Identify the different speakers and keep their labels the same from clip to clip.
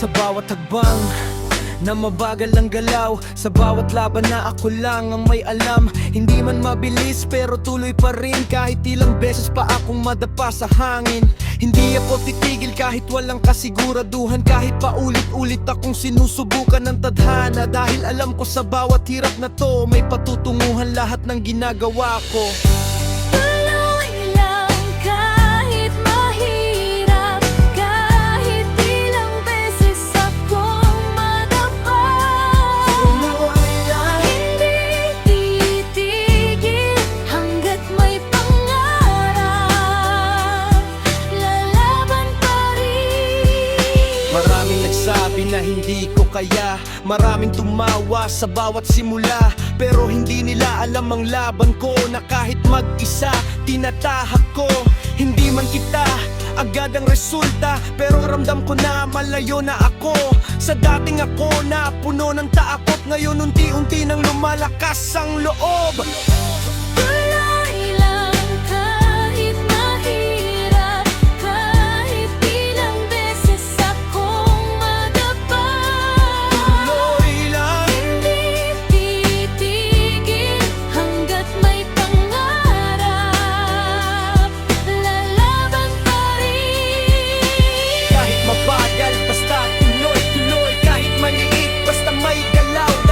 Speaker 1: sa bawat hagbang na mabagal ang galaw. Sa bawat laban na ako lang ang may alam. Hindi man mabilis pero tuloy pa rin. Kahit ilang beses pa akong madapa sa hangin. Hindi ako titigil kahit walang kasiguraduhan. Kahit pa ulit-ulit akong sinusubukan ng tadhana. Dahil alam ko sa bawat hirap na to may patutunguhan lahat ng ginagawa ko. Maraming nagsabi na hindi ko kaya, maraming tumawa sa bawat simula. Pero hindi nila alam ang laban ko, na kahit mag-isa tinatahak ko. Hindi man kita agad ang resulta, pero ramdam ko na malayo na ako sa dating ako na puno ng takot. Ngayon unti-unti nang lumalakas ang loob.
Speaker 2: Akong madapa,
Speaker 1: tuloy lang,
Speaker 2: hindi titigil hanggat may pangarap, lalaban pa rin.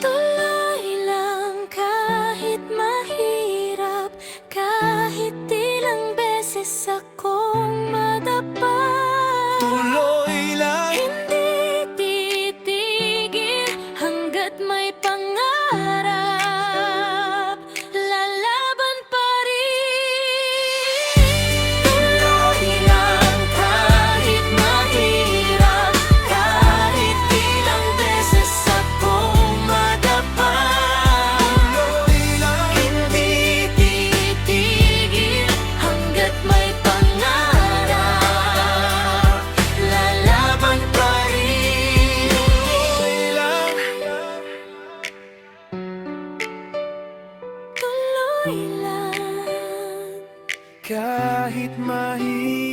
Speaker 2: Tuloy lang kahit mahirap, kahit ilang beses akong madapa.
Speaker 1: tuloy lang,
Speaker 2: Hindi titigil hanggat may
Speaker 1: kahit mahirap.